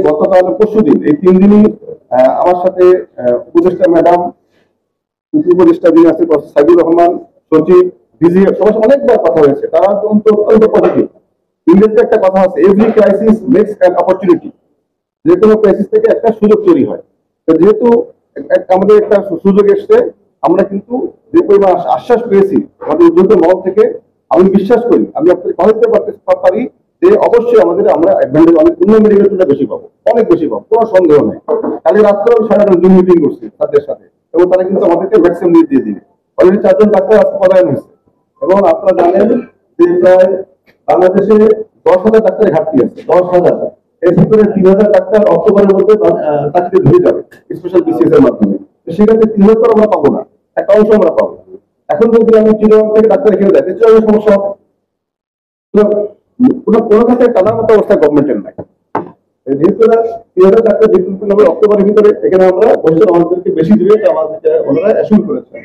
গতকাল পরশুদিন এই 3 দিনই আমার সাথে উপদেষ্টা ম্যাডাম, উপদেষ্টা যিনি আছে সাইদুর রহমান, সচিব, ডিজি সবার সাথে অনেকবার কথা হয়েছে। তারা অত্যন্ত পজিটিভ। ইংরেজিতে একটা কথা আছে, every crisis makes an opportunity. যে কোনো ক্রাইসিস থেকে একটা সুযোগ তৈরি হয়। তো যেহেতু আমাদের একটা সুযোগ এসছে, আমরা কিন্তু যে পরিমাণ আশ্বাস পেয়েছি আমাদের উদ্যোক্তা মহল থেকে, আমি বিশ্বাস করি, আমি আপনাকে কথা দিতে পারি যে অবশ্যই আমরা অ্যাডভান্টেজ অনেক উন্নত মেডিকেল বেশি পাবো, অনেক বেশি পাবো, কোনো সন্দেহ নেই। কালি রাত্রে আমি সারা জুম মিটিং করছি তাদের সাথে, এবং তারা কিন্তু আমাদেরকে ভ্যাকসিন দিয়ে দিবে। অলরেডি 4 জন ডাক্তার আজকে পদায়ন হয়েছে। এবং আপনারা জানেন যে প্রায় বাংলাদেশে 10,000 ডাক্তারের ঘাটতি আছে, 10,000। এর ভিতরে 3,000 ডাক্তার অক্টোবরের মধ্যে চাকরি হয়ে যাবে স্পেশাল বিসিএস এর মাধ্যমে। সেক্ষেত্রে 3,000 আমরা পাবো না, একটা অংশ আমরা পাবো। এখন যদি আমি চিটাগাং থেকে ডাক্তার এখানে যাই, নিশ্চয়ই সমস্যা হবে। কোনো কাছে টানার মতো অবস্থা গভর্নমেন্টের নাই। যেহেতু 3,000 ডাক্তার রিক্রুটমেন্ট হবে অক্টোবরের ভিতরে, এখানে আমরা বছর আমাদেরকে বেশি দিবে, আমাদেরকে ওনারা অ্যাসিউর করেছেন।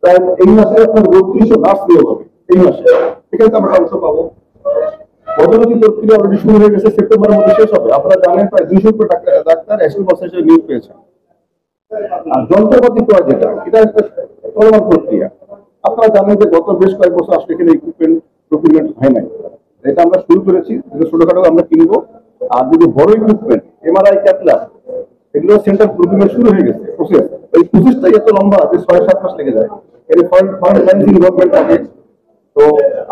প্রায় এই মাসে আপনার 3200 নার্স নিয়োগ হবে এই মাসে, এখানে তো আমরা অংশ পাবো। পদ্ধতি প্রক্রিয়া অলরেডি শুরু হয়ে গেছে, সেপ্টেম্বরের মধ্যে শেষ হবে। আপনারা জানেন প্রায় 200 ডাক্তার অ্যাসিস্ট্যান্ট হিসেবে নিয়োগ পেয়েছেন। আর যন্ত্রপাতি ক্রয় যেটা, এটা একটা চলমান প্রক্রিয়া। আপনারা জানেন যে গত বেশ কয়েক বছর আসলে এখানে ইকুইপমেন্ট প্রকিউরমেন্ট হয় নাই। এটা আমরা শুরু করেছি, ছোটখাটো আমরা কিনবো। আর যদি বড় ইকুইপমেন্ট, এমআরআই, ক্যাথল্যাব, এগুলো সেন্টার প্রকিউরমেন্ট শুরু হয়ে গেছে প্রসেস। এই প্রসেসটাই এত লম্বা যে 6-7 মাস লেগে যায়। এর ইনভলভমেন্ট থাকে। তো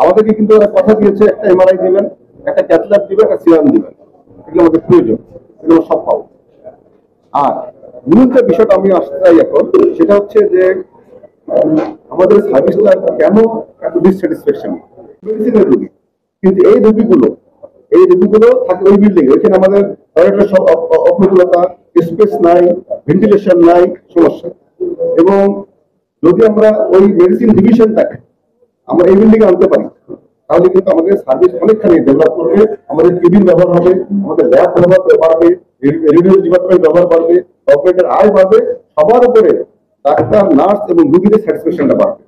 আমাদেরকে কিন্তু ওরা কথা দিয়েছে, একটা এমআরআই দিবেন, একটা ক্যাথল্যাব দিবেন, একটা সিরাম দিবেন। এগুলো আমাদের প্রয়োজন, এগুলো সব পাবো। আর মূল যে বিষয়টা আমি আসতে চাই এখন, সেটা হচ্ছে যে আমাদের সার্ভিসটা কেন এত ডিসস্যাটিসফ্যাকশন। মেডিসিনের রোগী, কিন্তু এই রোগীগুলো থাকে ওই বিল্ডিং, ওইখানে আমাদের অপ্রতুলতা, স্পেস নাই, ভেন্টিলেশন নাই, সমস্যা। এবং যদি আমরা ওই মেডিসিন ডিভিশনটাকে আমরা এই বিল্ডিং আনতে পারি, তাহলে কিন্তু আমাদের সার্ভিস অনেকখানি ডেভেলপ করবে। আমাদের কেবিন ব্যবহার হবে, আমাদের ল্যাব ব্যবহার বাড়বে, রেডিওলজি ডিপার্টমেন্ট ব্যবহার বাড়বে, গভর্নমেন্টের আয় বাড়বে, সবার উপরে ডাক্তার, নার্স এবং রোগীদের স্যাটিসফ্যাকশনটা বাড়বে।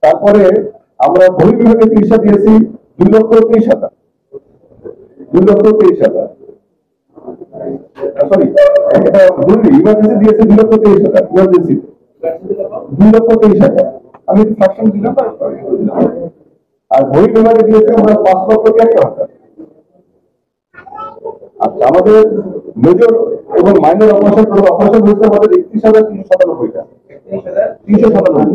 তারপরে আমরা বহির্বিভাগে চিকিৎসা দিয়েছি 2,30,000, 2,30,000। সরি, এটা বলি, ইমার্জেন্সি দিয়েছে 2,30,000, ইমার্জেন্সি 2,30,000। আমি ফ্র্যাকশন দিলাম। আর বহির্বিভাগে দিয়েছে আমরা 5,73,000। আচ্ছা, আমাদের মেজর এবং মাইনর অপারেশন হয়েছে আমাদের 31,397টা, 397।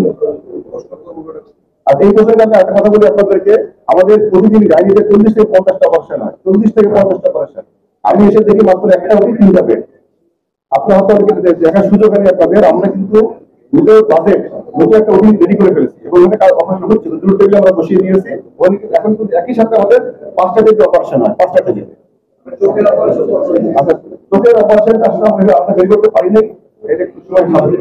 আর এই প্রসঙ্গে আমি একটা কথা বলি আপনাদেরকে, আমাদের প্রতিদিন গাড়িতে 40 থেকে 50টা অপারেশন হয়, 40 থেকে 50টা অপারেশন। আমি এসে দেখি মাত্র একটা ওটি 3টা বেড। আপনার হয়তো দেখার সুযোগ নেই আপনাদের। আমরা কিন্তু নিজের বাজেট নতুন একটা ওটি রেডি করে ফেলেছি, এবং অপারেশন হচ্ছে, দুটো টেবিল আমরা বসিয়ে দিয়েছি। এখন কিন্তু একই সাথে আমাদের 5টা টেবিল অপারেশন হয়, 5টা টেবিল। আচ্ছা, চোখের অপারেশনটা আসলে আমরা বের করতে পারি নাই, এটা একটু সময় লাগবে।